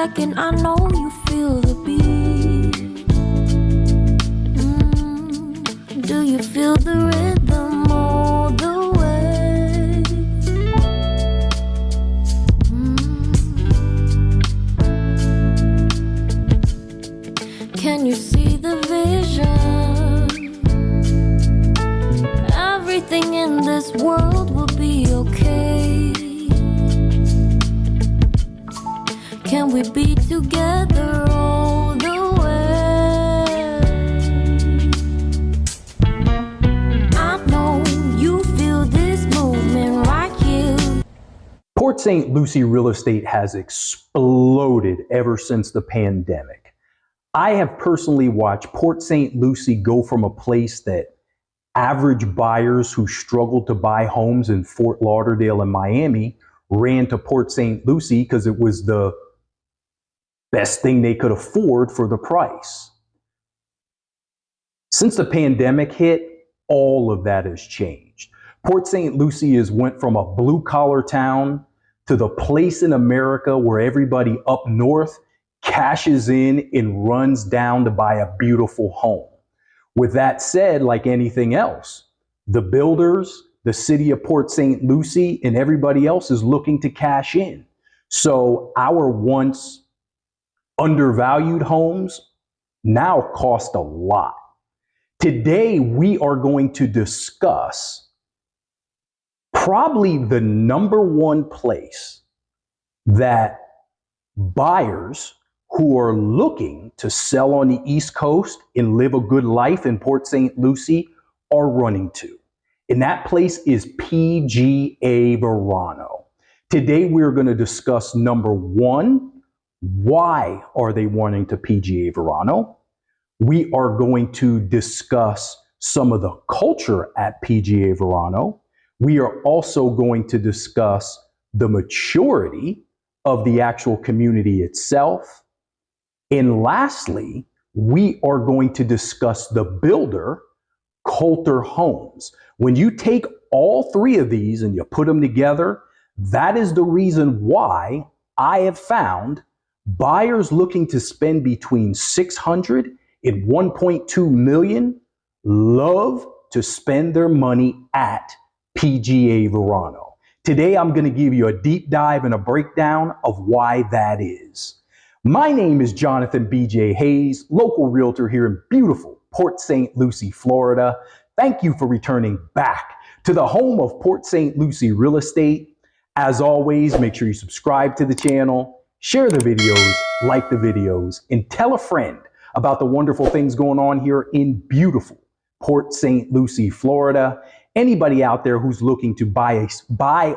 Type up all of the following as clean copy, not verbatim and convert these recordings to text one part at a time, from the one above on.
second, I know you feel the beat. Do you feel the rhythm all the way? Can you see the vision? Everything in this world will be okay. Can we be together all the way? I know you feel this movement right here. Port St. Lucie real estate has exploded ever since the pandemic. I have personally watched Port St. Lucie go from a place that average buyers who struggled to buy homes in Fort Lauderdale and Miami ran to Port St. Lucie because it was the best thing they could afford for the price. Since the pandemic hit, all of that has changed. Port St. Lucie has went from a blue-collar town to the place in America where everybody up north cashes in and runs down to buy a beautiful home. With that said, like anything else, the builders, the city of Port St. Lucie, and everybody else is looking to cash in. So our once undervalued homes now cost a lot. Today, we are going to discuss probably the number one place that buyers who are looking to sell on the East Coast and live a good life in Port St. Lucie are running to. And that place is PGA Verano. Today, we're going to discuss number one, why are they wanting to PGA Verano? We are going to discuss some of the culture at PGA Verano. We are also going to discuss the maturity of the actual community itself. And lastly, we are going to discuss the builder, Coulter Homes. When you take all three of these and you put them together, that is the reason why I have found buyers looking to spend between $600,000 and $1.2 million love to spend their money at PGA Verano. Today, I'm going to give you a deep dive and a breakdown of why that is. My name is Jonathan B.J. Hayes, local realtor here in beautiful Port St. Lucie, Florida. Thank you for returning back to the home of Port St. Lucie real estate. As always, make sure you subscribe to the channel, share the videos, like the videos, and tell a friend about the wonderful things going on here in beautiful Port St. Lucie, Florida. Anybody out there who's looking to buy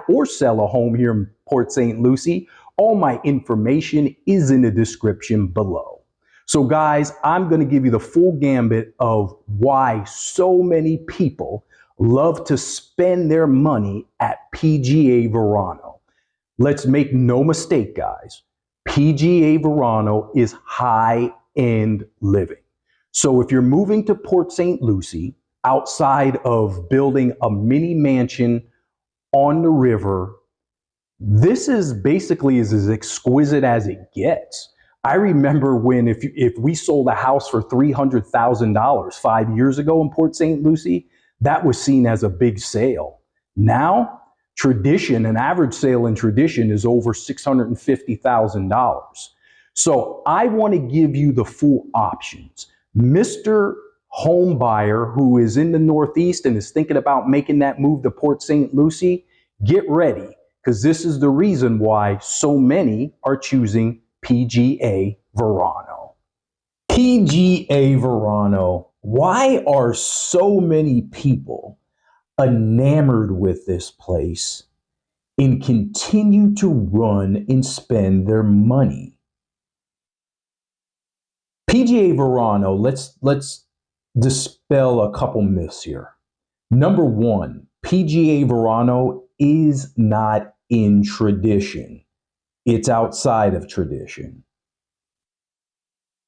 or sell a home here in Port St. Lucie, all my information is in the description below. So guys, I'm going to give you the full gambit of why so many people love to spend their money at PGA Verano. Let's make no mistake, guys. PGA Verano is high-end living. So if you're moving to Port St. Lucie, outside of building a mini mansion on the river, this is basically as exquisite as it gets. I remember when if we sold a house for $300,000 5 years ago in Port St. Lucie, that was seen as a big sale. Now, an average sale in tradition is over $650,000. So I want to give you the full options. Mr. Home buyer who is in the Northeast and is thinking about making that move to Port St. Lucie, get ready, because this is the reason why so many are choosing PGA Verano. PGA Verano. Why are so many people enamored with this place and continue to run and spend their money? PGA Verano, let's dispel a couple myths here. Number one, PGA Verano is not in tradition. It's outside of tradition.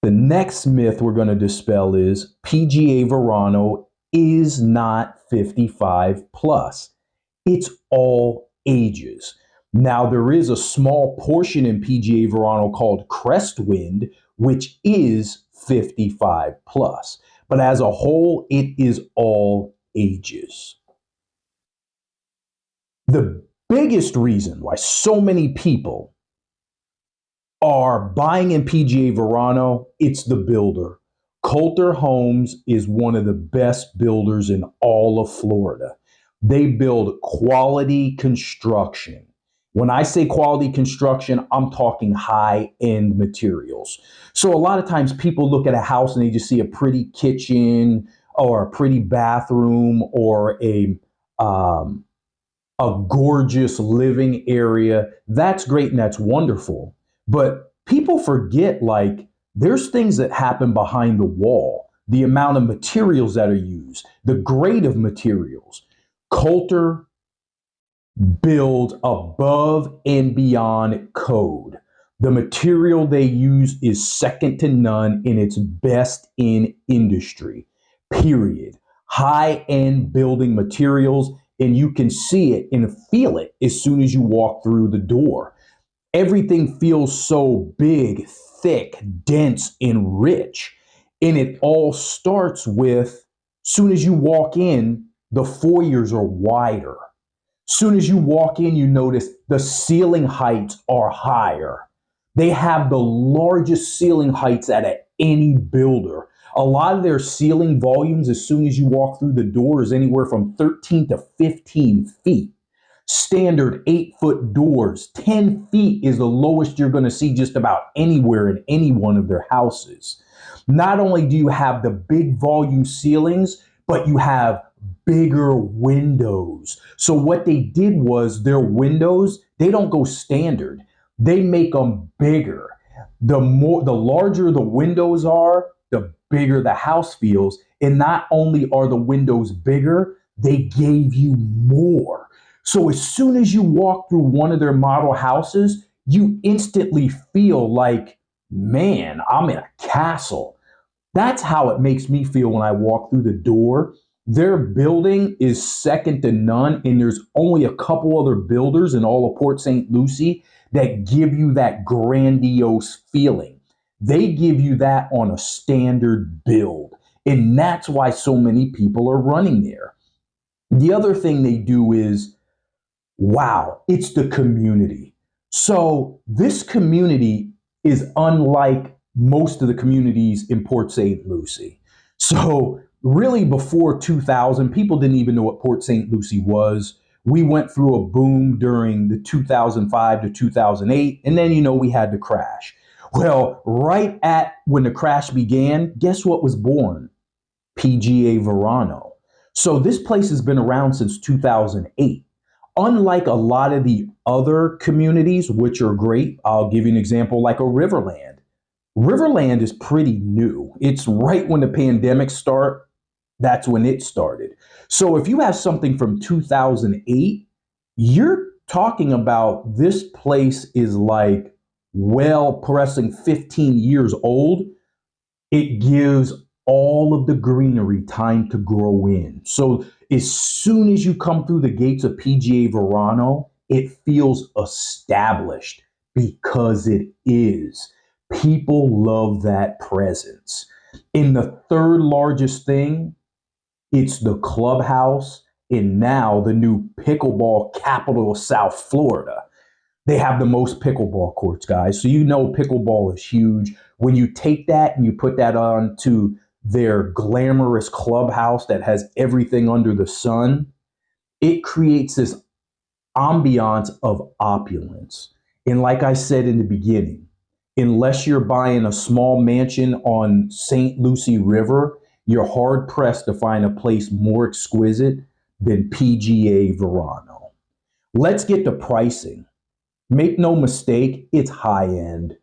The next myth we're going to dispel is PGA Verano is not 55 plus. It's all ages. Now, there is a small portion in PGA Verano called crest wind, which is 55 plus. But as a whole, it is all ages. The biggest reason why so many people are buying in PGA Verano, it's the builder. Coulter Homes is one of the best builders in all of Florida. They build quality construction. When I say quality construction, I'm talking high-end materials. So a lot of times people look at a house and they just see a pretty kitchen or a pretty bathroom or a gorgeous living area. That's great and that's wonderful. But people forget, like, there's things that happen behind the wall, the amount of materials that are used, the grade of materials. Coulter builds above and beyond code. The material they use is second to none and it's best in industry, period. High-end building materials, and you can see it and feel it as soon as you walk through the door. Everything feels so big, thick, dense, and rich. And it all starts with, soon as you walk in, the foyers are wider. Soon as you walk in, you notice the ceiling heights are higher. They have the largest ceiling heights out of any builder. A lot of their ceiling volumes, as soon as you walk through the door, is anywhere from 13 to 15 feet. Standard 8-foot doors, 10 feet is the lowest you're going to see just about anywhere in any one of their houses. Not only do you have the big volume ceilings, but you have bigger windows. So what they did was their windows, they don't go standard. They make them bigger. The larger the windows are, the bigger the house feels. And not only are the windows bigger, they gave you more. So as soon as you walk through one of their model houses, you instantly feel like, man, I'm in a castle. That's how it makes me feel when I walk through the door. Their building is second to none, and there's only a couple other builders in all of Port St. Lucie that give you that grandiose feeling. They give you that on a standard build, and that's why so many people are running there. The other thing they do is, wow, it's the community. So this community is unlike most of the communities in Port St. Lucie. So really before 2000, people didn't even know what Port St. Lucie was. We went through a boom during the 2005 to 2008, and then, we had the crash. Well, right at when the crash began, guess what was born? PGA Verano. So this place has been around since 2008. Unlike a lot of the other communities, which are great, I'll give you an example like a Riverland. Riverland is pretty new. It's right when the pandemic started. That's when it started. So if you have something from 2008, you're talking about this place is like pressing 15 years old. It gives all of the greenery time to grow in. So as soon as you come through the gates of PGA Verano, it feels established because it is. People love that presence. And the third largest thing, it's the clubhouse and now the new pickleball capital of South Florida. They have the most pickleball courts, guys. So pickleball is huge. When you take that and you put that on to their glamorous clubhouse that has everything under the sun, it creates this ambiance of opulence. And like I said in the beginning, unless you're buying a small mansion on St. Lucie River, you're hard pressed to find a place more exquisite than PGA Verano. Let's get to pricing. Make no mistake, it's high end.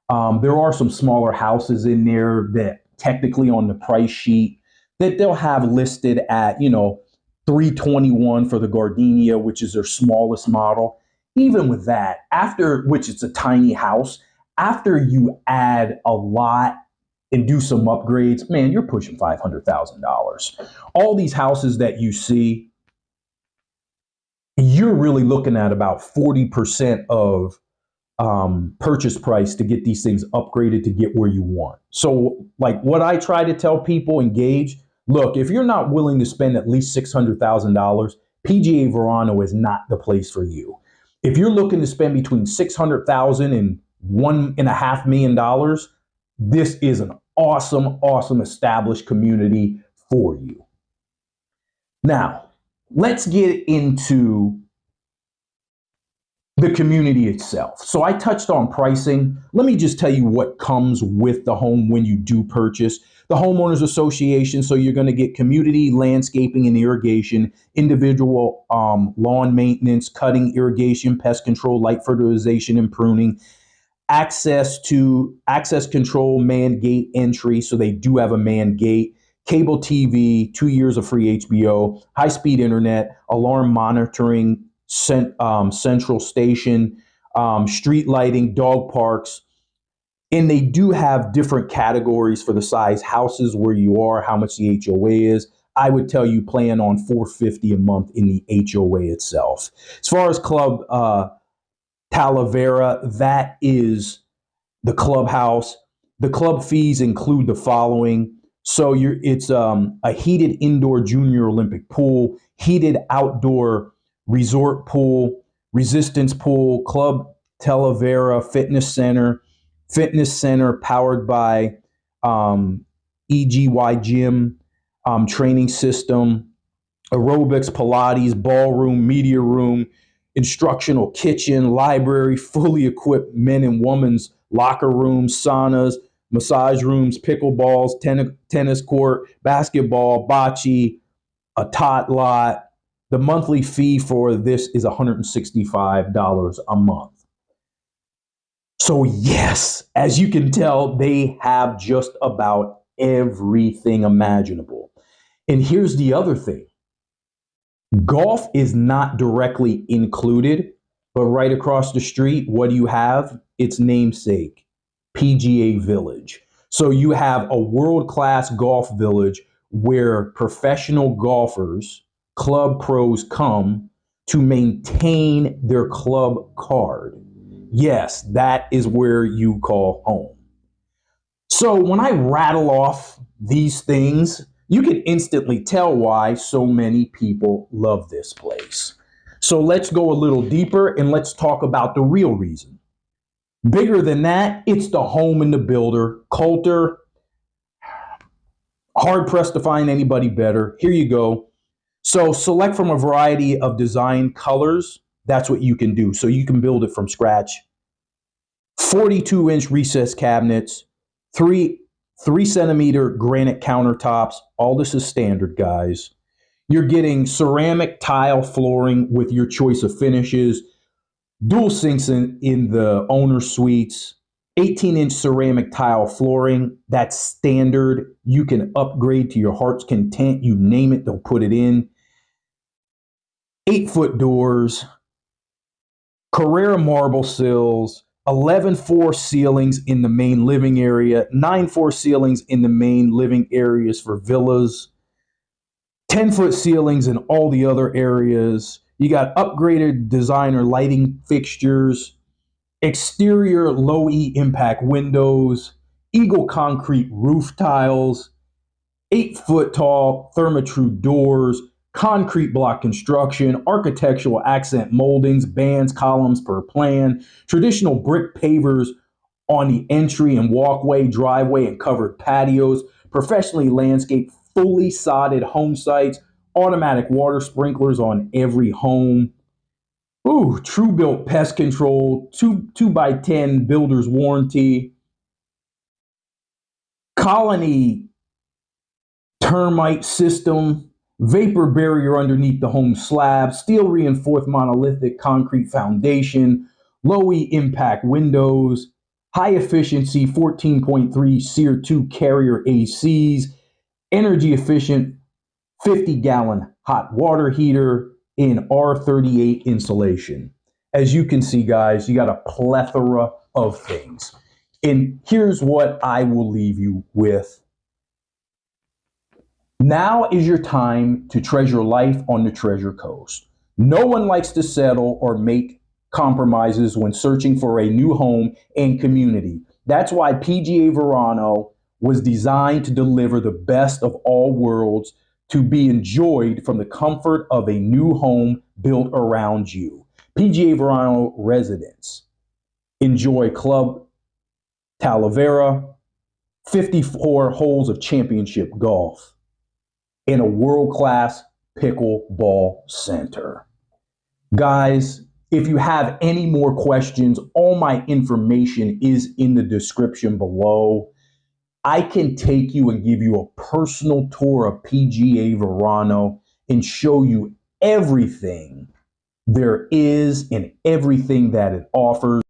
There are some smaller houses in there that technically on the price sheet that they'll have listed at, $321 for the Gardenia, which is their smallest model. Even with that, which it's a tiny house, after you add a lot and do some upgrades, man, you're pushing $500,000. All these houses that you see, you're really looking at about 40% of purchase price to get these things upgraded to get where you want. So like what I try to tell people, engage, look, if you're not willing to spend at least $600,000, PGA Verano is not the place for you. If you're looking to spend between $600,000 and $1.5 million, this is an awesome, awesome established community for you. Now, let's get into the community itself. So I touched on pricing. Let me just tell you what comes with the home when you do purchase. The homeowners association, so you're going to get community landscaping and irrigation, individual lawn maintenance, cutting, irrigation, pest control, light fertilization and pruning, access control, manned gate entry, so they do have a manned gate, cable TV, 2 years of free HBO, high-speed internet, alarm monitoring, central station, street lighting, dog parks. And they do have different categories for the size houses, where you are, how much the HOA is. I would tell you plan on $450 a month in the HOA itself. As far as Club Talavera, that is the clubhouse. The club fees include the following. So it's a heated indoor junior Olympic pool, heated outdoor resort pool, resistance pool, Club Talavera fitness center powered by 𝐒𝐔𝐁𝐒 training system, aerobics, Pilates, ballroom, media room, instructional kitchen, library, fully equipped men and women's locker rooms, saunas, massage rooms, pickleballs, tennis court, basketball, bocce, a tot lot. The monthly fee for this is $165 a month. So yes, as you can tell, they have just about everything imaginable. And here's the other thing. Golf is not directly included, but right across the street, what do you have? Its namesake, PGA Village. So you have a world-class golf village where professional golfers, club pros come to maintain their club card. Yes, that is where you call home. So when I rattle off these things, you can instantly tell why so many people love this place. So let's go a little deeper and let's talk about the real reason. Bigger than that, it's the home and the builder. Coulter, hard pressed to find anybody better. Here you go. So select from a variety of design colors. That's what you can do. So you can build it from scratch. 42-inch recessed cabinets, 3-centimeter granite countertops. All this is standard, guys. You're getting ceramic tile flooring with your choice of finishes, dual sinks in the owner suites, 18-inch ceramic tile flooring. That's standard. You can upgrade to your heart's content. You name it, they'll put it in. 8-foot doors, Carrara marble sills, 11-4 ceilings in the main living area, 9-4 ceilings in the main living areas for villas, 10-foot ceilings in all the other areas. You got upgraded designer lighting fixtures, exterior low E impact windows, Eagle concrete roof tiles, 8-foot tall Therma-Tru doors, concrete block construction, architectural accent moldings, bands, columns per plan, traditional brick pavers on the entry and walkway, driveway, and covered patios, professionally landscaped, fully sodded home sites, automatic water sprinklers on every home. Ooh, true built pest control, 2x10 builder's warranty, colony termite system, vapor barrier underneath the home slab, steel reinforced monolithic concrete foundation, low E impact windows, high efficiency 14.3 SEER 2 carrier ACs, energy efficient 50-gallon hot water heater in R38 insulation. As you can see, guys, you got a plethora of things. And here's what I will leave you with. Now is your time to treasure life on the Treasure Coast. No one likes to settle or make compromises when searching for a new home and community. That's why PGA Verano was designed to deliver the best of all worlds, to be enjoyed from the comfort of a new home built around you. PGA Verano residents enjoy Club Talavera, 54 holes of championship golf, and a world-class pickleball center. Guys, if you have any more questions, all my information is in the description below. I can take you and give you a personal tour of PGA Verano and show you everything there is and everything that it offers.